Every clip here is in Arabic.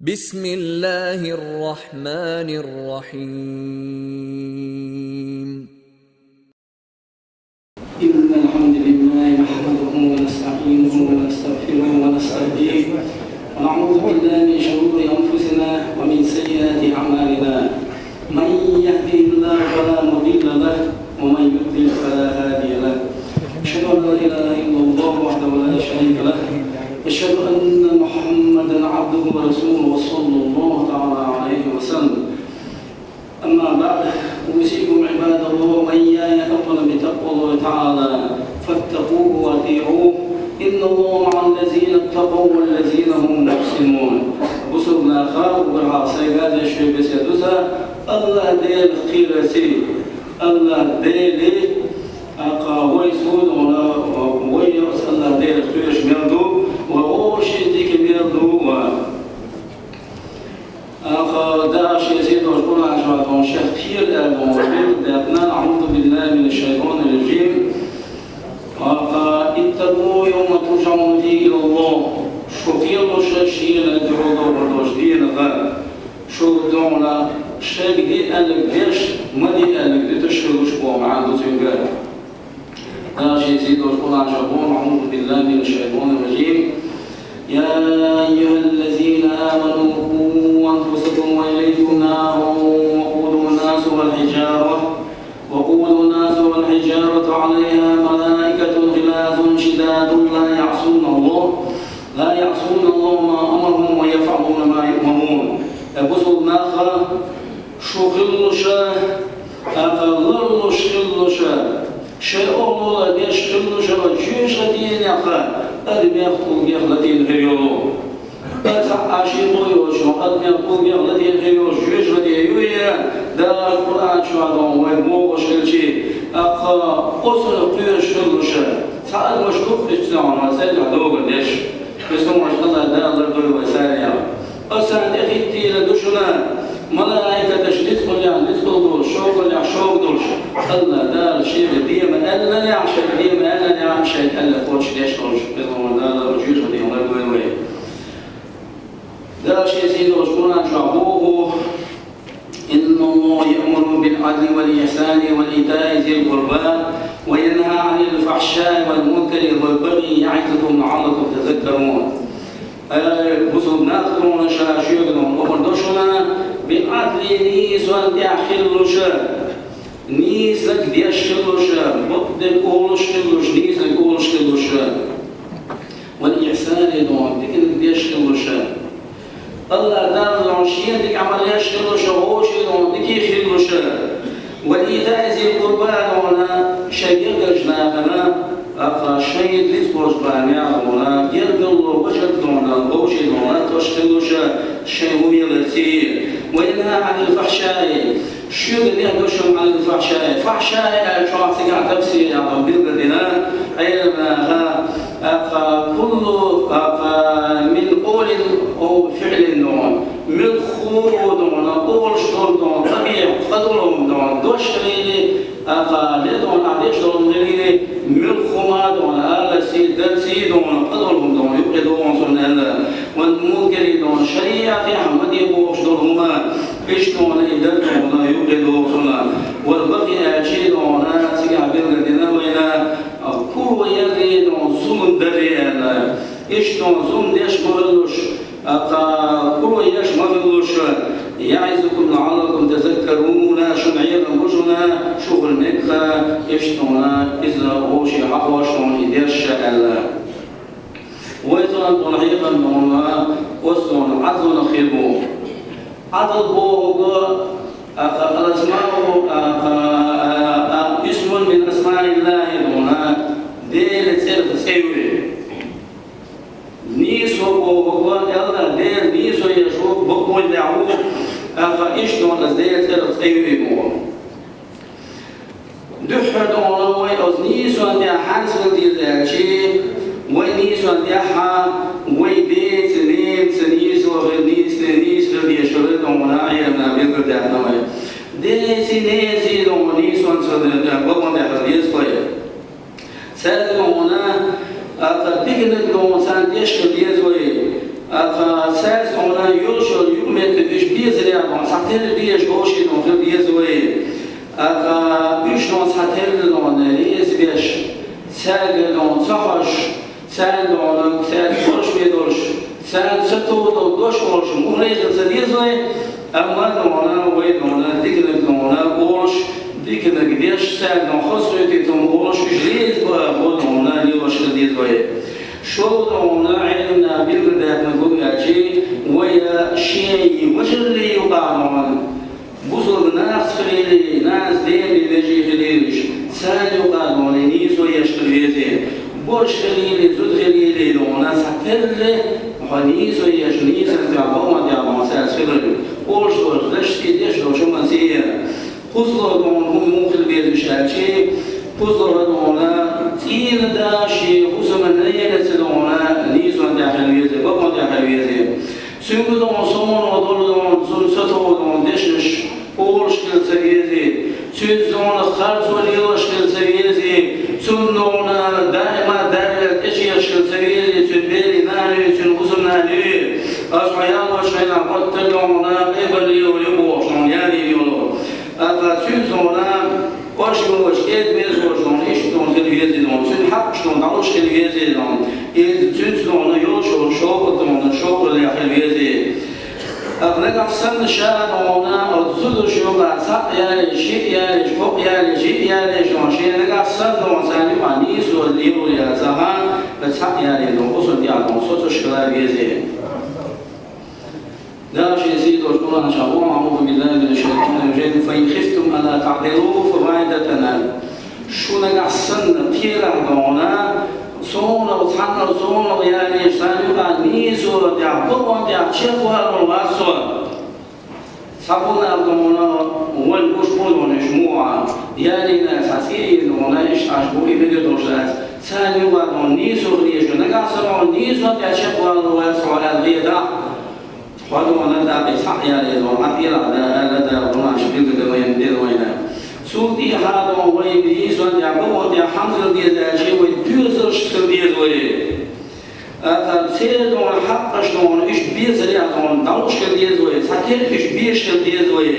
بسم الله الرحمن الرحيم. إن الحمد لله نحمده ونستعينه ونستغفره ونستهديه ونعوذ بالله من شرور أنفسنا ومن سيئات أعمالنا. من يهده الله فلا مضل له ومن يضلل فلا هادي له. أشهد أن لا إله إلا الله وحده لا شريك له. أشهد أن محمدا عبده ورسوله صلى الله تعالى عليه وسلم. أما بعد، أوصيكم عباد الله وإياي أولا بتقوى الله تعالى فاتقوه وأطيعوه. إن الله مع الذين اتقوا والذين هم محسنون. بصرنا خاف بالعصيبات الشيء بسيدوسا الله ديل خيرسي الله ديل أقاوي سود ويرس الله ديل خيرش مردو وأوشي ديك مردو داعش يزيد ويقول عشرة شيخ كثير لأبناء نعوذ بالله من الشيطان الرجيم. اتقوا يوم ترجعون فيه إلى الله. شو كثير شيء ندعو دور دين غير شو دعونا شيء دي قالك ليش ما دي قالك لتشهدوا شبوع مع دوتينجر. داعش يزيد ويقول عشرة نعوذ بالله من الشيطان الرجيم. يا أيها الذين آمنوا قوا أنفسكم وإليكم نارا وقودها الناس والحجارة عليها ملائكة غلاظ شداد لا يعصون الله ما أمرهم ويفعلون ما يؤمرون. أبوسوا الناخر شغلشا أقللشا شيء الله بيش خلشا وجيش غدين يقال أربي يخطو بيخلتين هيولو أتعاشي قيوشو أربي يخطو بيخلتين هيوش جيش غدين يويا دار القرآن شوادون ويموغش كلشي أقا أصل قيوش خلشا تعال مشكوك اجتنعنا سيد عدوغ ليش بسم الله دار القيوة وساليا أسان إخيتي لدوشنا ملائكة ندخل دول شوق دول الله دار شيء ديما ألا يعشق ديما ألا يعشق ألا فوش ليش دولش بيضون دار رجيش وديما لا دوي دار شيء سيد وشكونا شعبوه. إن الله يأمر بالعدل والإحسان وإيتاء ذي القربى وينهى عن الفحشاء والمنكر والبغي يعظكم لعلكم تذكرون. بصوب ناخذون شاشيون وبردوشنا بالعدل نيس وانت أخلوشا نيس لك ديشلوشا بدك أولشلوش نيس لك أولشلوشا والإحسان دون ديك ديشلوشا الله دار العشية ديك عمل يشلوشا ووشي دون ديك يخلوشا والإيتاء ذي القربى دون شيء جناحنا أقا شيء لتقولش بعناهنا يرجلوا وجدنا ووشي دون تشلوشا شيء ميلتي. وينهى عن الفحشاء شو اللي يهدوشهم عن الفحشاء شو أعطيك عن تفسير يعني بالبدنا علمها كل من قول أو فعل نوع من خروج نوع قول شطور نوع طبيعي قدرهم نوع دوشري لدون عديش دون غيري من خما دون آل سيد دون قدرهم دون يبقدون سنة والمنكر دون شريعة أحمد يبوش دونهما إشتون إدلتون يبقدون سنة والبقي أشيد دون سيقع بالغدنا وإلى كل يدي دون زمن دريانا إشتون زمن يشملوش كل يشملوش يعزكم لعلكم تذكرون شمعير أنفسنا شغل مكة إشتونا إذا أوشي حقوشتون إديش ألا وإذا طلعيقا نونا وصون عدل خيبو عدل بوغ الأسماء اسم من أسماء الله دونا ديل تسير تسيوي نيسو بوغ يلا ديل نيسو يشوف بقوة دعوه إشتون أزديت كرت أيوة مو دحر دونا ويأزنيس وندي حانس وندي ذاكشي وينيس وندي حا ويديت سنيس وغير نيس وندي شرط دونا عيرنا بيقدر دهنا ويا نيسي دونا نيس وندي بقون ده حديث كويه سأل دونا أتبيكن دونا سان يشكل يزوي أتساس دونا يوشل met üç bizler ama satel diye goşi no bizwe üç no satel no neriz beş serge no sahaş sen no sen koş vedoş sen sato no doş koş muhrez sedizwe ama no ve no dikne no koş dikne gidiş sen no khosreti tom koş jliz bu no liyoş sedizwe شوضعنا علمنا بالردات نقول ياجي ويا شيء وجري يقامون بزرگ ناس خليلي ناس ديني بيجي خليلش سال يقامون نيسو يشتريزي بوش خليلي زود خليلي دونا سكرلي خنيسو يشنيسو تعبوما تعبوما سال خليلي بوش دوش دشتي دش دوش مسيح خزلو دون هم موخل بيد بشاكي خزلو دونا تين داشي خزمن نيلة دونا نيسو داخل ويزي بابا داخل ويزي سيمو دون صمون ودول دون زون ستو دون دشش بورش كل سويزي سيد دون خالص وليوش كل سويزي سن دون دائما دائما اشياش كل سويزي سن بيري ناني سن خزم ناني أشعيان وشعيان قتل دونا إبلي وليبوش يعني يولو أفا سيد دونا واشموش إد ميزوش دون إيش دون خلويزي دون سن حقش دون دعوش خلويزي دون إد سن دون يوشو شوق دون شوق اللي خلويزي أغلق أحسن شان دونا أرزود شوق سق يعني شيء يعني فوق يعني شيء يعني شيء أغلق أحسن دون ساني وانيس والليو يا زمان بسق يعني دون أصل يعني دون صوت خلويزي لا شيء سيد وشكرا إن شاء الله أعوذ بالله من الشيطان الرجيم فإن خفتم ألا تعدلوا فواحدة شو نقصن تيرا دونا صون وصحن صون يعني سالو كنيس وتعبوا وتعشفوا الواسو صابونا دونا والبوش بولون جموعة يعني ناس عسير دونا إيش عشبوا يبدو دوشات سالو كنيس وريش نقصن ونيس وتعشفوا الواسو على الغيدا خذوا لنا بصح يعني دونا تيرا هذا دونا شبيك دوين دوينا سودي هذا وين بيس وين يعقوب وين حمزة ديزاجي وين بيوزر شكل ديزوي سير دون حق شلون إيش بيزر يعطون داوش شكل ديزوي سكر إيش بيش شكل ديزوي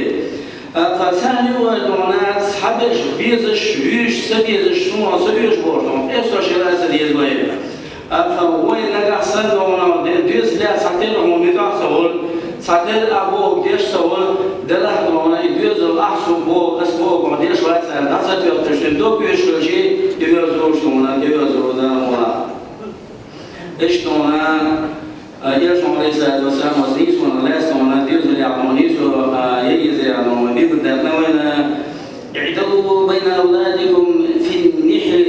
فثاني دون حبش بيزش يش سبيزش شلون سبيش بورشون إيش شراس ديزوي فوين نقصن دون ديز لا سكر هم يدعسون سكر أبو ديش سوون دله دون يدوز الأحسن بو اسمه قديش وقت نفسه يرتشن دو بيش كلشي يوزروش دونا يوزرو دا ولا إيش دونا يرش عليه الصلاة والسلام وزيس ولا لاس دونا ديوز اللي عقمانيس يجزي على بيقول ده وين اعدلوا بين أولادكم في النحر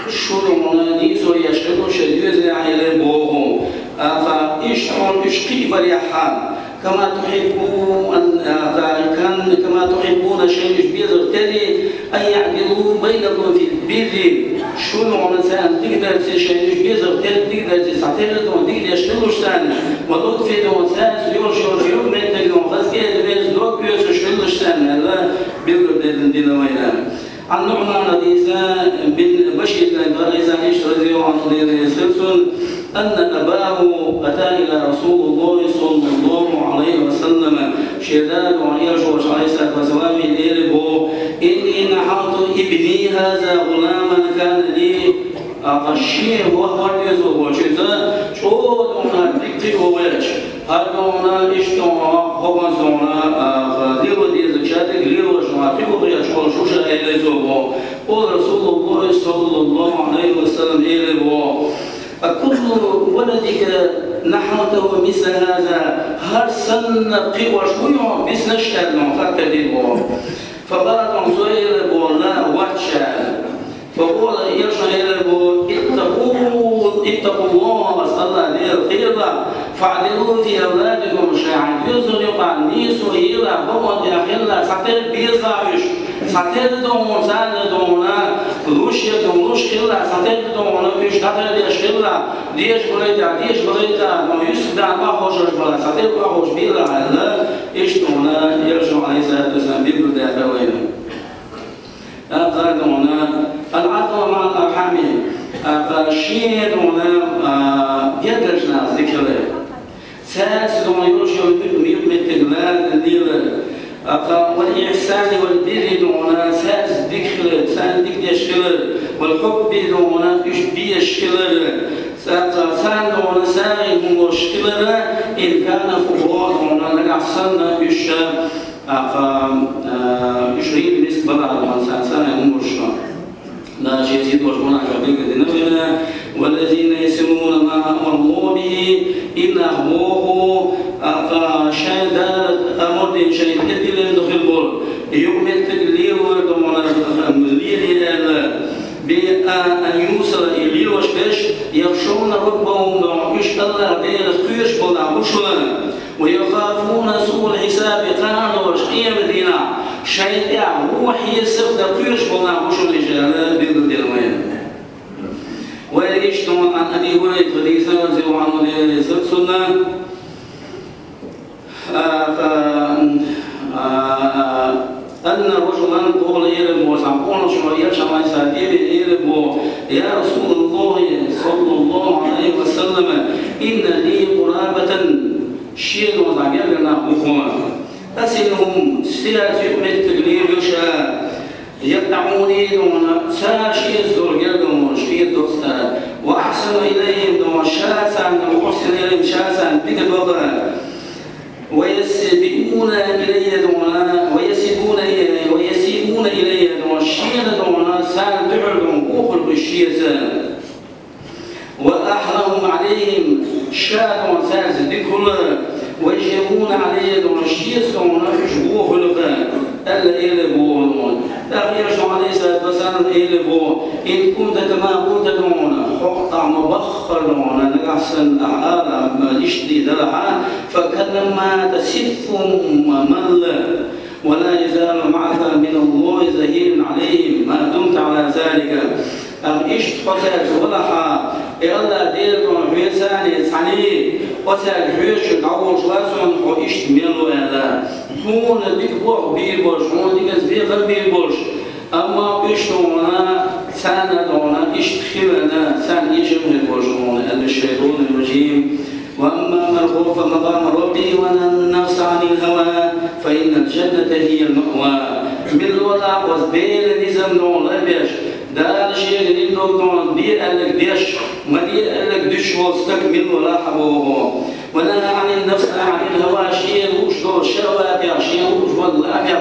شو مناديس ويشكلوا شديد على بوهم فإيش دون إيش كيف ريحان كما تحبون شيء بيزر تاني أن يعدلوا بينكم في البر شو مثلا تقدر شيء بيزر تاني تقدر تستعتبر تقدر يشتغلوا سنة ولو في دون سنة يرشوا يوم من تقدم فاسكي بيز لوك يشتغلوا سنة لا بيقول بدنا وينام عن نعمان رضيزا بن بشير رضيزا رضي الله عنه أن أباه أتى إلى رسول الله صلى الله عليه وسلم شداد وعيش وشعير وزوامي إلبو إني نحرت ابني هذا غلاما كان لي أقشيه وهو اليزو وشذا شودنا بكتي وويش هدونا إشتونا خبزونا خديو ديز شادق ليو وشماتي وغيش وشوشا إليزو ورسول الله صلى الله عليه وسلم إلبو كل ولدك نحوته مثل هذا هرسن قوى شوية مثل الشهر نحن فبعد صغير بولا وحشا فقول يرجع اتقوا الله وصلى عليه الخير فاعدلوا في أولادكم شيئا يزن يقع نيس ويلا بمن يخلا ساتر بيزاوش ساتر دون سان دونا روشيا دون روش خلا ساتر دونا بيش ساتر ديش خلا ديش بريتا ما يسدا ما خوشش بلا ساتر ما خوش بيلا هذا إيش دونا يرجع عليه الصلاة والسلام بيبدأ بوينه قال دونا العطاء مع الأرحام فالشيء دونا يدرجنا ذكره ساس دونا يرجع ميومت والإحسان والبر دونا ساز ذكر سان ذكر شكر والحب دونا يشبي الشكر سان دونا ساعي مشكر إن كان فقراء دونا لقصنا يش يشري بالنسبة لهم سان مشكر لا يزيد وجهنا كبير ديننا والذين يسمون ما أمروا به إن أخوه شهادة أمر شيء كتير دخل بول يوم التقليل ودمنا مليل بأن يوصل إليه وشبش يخشون ربهم ويش الله بين خيش بلا مشلا ويخافون سوء الحساب قالوا وشقيم دينا شيء روحي سخد خيش بلا مشلا جل بيد الوين ويشتون عن أبي هريرة حديثا زو عن سنة أن رجلا قال إلى وسعون شوية شمال ساتير إلى يا رسول الله صلى الله عليه وسلم إن لي قرابة شيء وضعنا لنا أخوة أسلهم سياسي من التقليل يشاء يدعوني دون ساشي الزرقاء دون شيء دوستا وأحسن إليهم دون شاسا وأحسن إليهم شاسا بكبضا ويسبقون إلي دون ويسيبون إلي دون شيء دون سان دعر دون أخر بالشيء وأحرم عليهم شاد وساز ذكر ويجبون عليه دون شيء دون شبوه لغا ألا إلبون لا يرجع عليه الصلاة والسلام إلبو إن كنت كما قلت دون حقطع مبخر دون نقصن أعلى إشتي دلعا فكلما تسف ممل ولا يزال معك من الله زهير عليهم ما دمت على ذلك إشت قتل ولحا إلا دير دون حيسان يتعني قتل حيش دعوة شواسون وإشت ميلو إلا هون بيكبر بيبوش هون ديكس بيقر بيبوش أما إشتونا ساندونا إشتخلنا سان يجمع البوشون الشيطان الرجيم وأما من خاف مقام ربي ونهى النفس عن الهوى فإن الجنة هي المأوى من الوضع وزبيل نزم دون لبيش دار شيء لندو دون دي ألك ديش ما دي ألك ديش واستكمل ولا حبوه ونهى عن النفس عن الهوى شيء وشدو الشهوات شيء وشدو الأبيض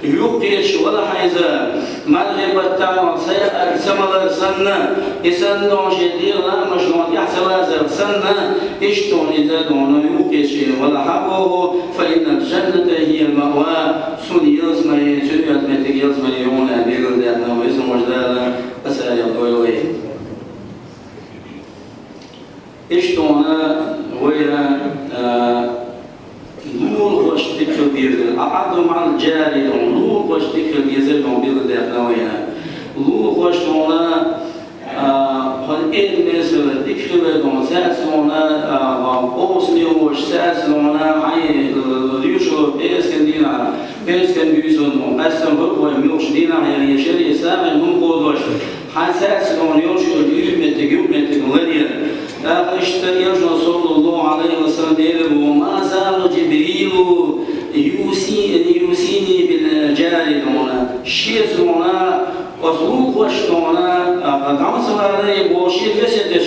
يقيش ولا حيزا مغرب التعب سيأك سمر سنة يسندون شدير لا مشنون يحسن لازر سنة اشتون إذا دون يقيش ولا حبوه فإن الجنة هي المأوى سن يزمي سنيات متك يزمي يون أبيغل دينا ويسم وجدالا أسأل يقولوه اشتون ويا نور واش ذكر ديال أعظم مع الجاري نور واش ذكر ديال بيض دافنوينا نور واش تونا قال إيه مثل ذكر دون ساسونا أوسني واش ساسونا عي يشرب بيس كان بيسون أسمع هو ميوش دينا يعني يشري سامع من قدوش حساس دون يشرب يوم متجوليا اشتري صلى الله عليه وسلم وما زال جبريل يوصيني بالجاري دونا شيء دونا وسلوك وشتونا قد عمصر عليه وشيء فسد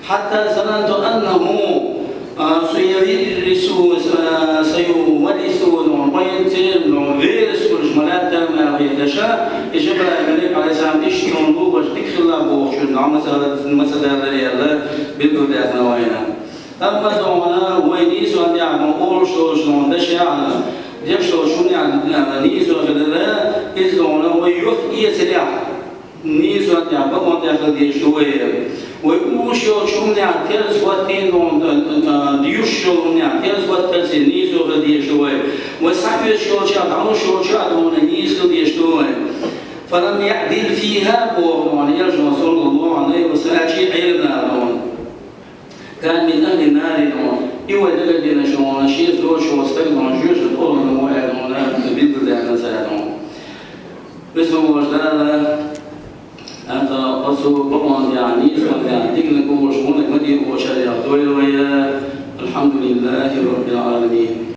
حتى ظننت أنه سيورث وينتم غير سكرج ملات ما يتشاء يجب عليك على سام إشتون بوش ذكر الله بوش المسألة اللي بالبداية نوعنا أما دونا وينيس وأن يعلم أول شون دشيعنا دشوا شون يعني نيس وغيره إذ دونا ويحيي سلاح نيس وأن يعلم وأن يأخذ شوية ويوشوا شون يعترض واتين دون ديوشوا يعترض واترز نيس وغيره شوية وسعي شو شاد عنو شو شاد دون نيس وغيره شوية فلم يعدل فيها بوه يرجع صلى الله عليه وسلم شيء عيرنا دون كان من أهل النار دون يودل دينا شو شيء زوج شو استخدم جوج الأول من واحد من بيد ده نسألهم بس هو وجدنا أنت قصو بمن يعني يعني تكنك وشمونك مدي وشريعة الحمد لله رب العالمين.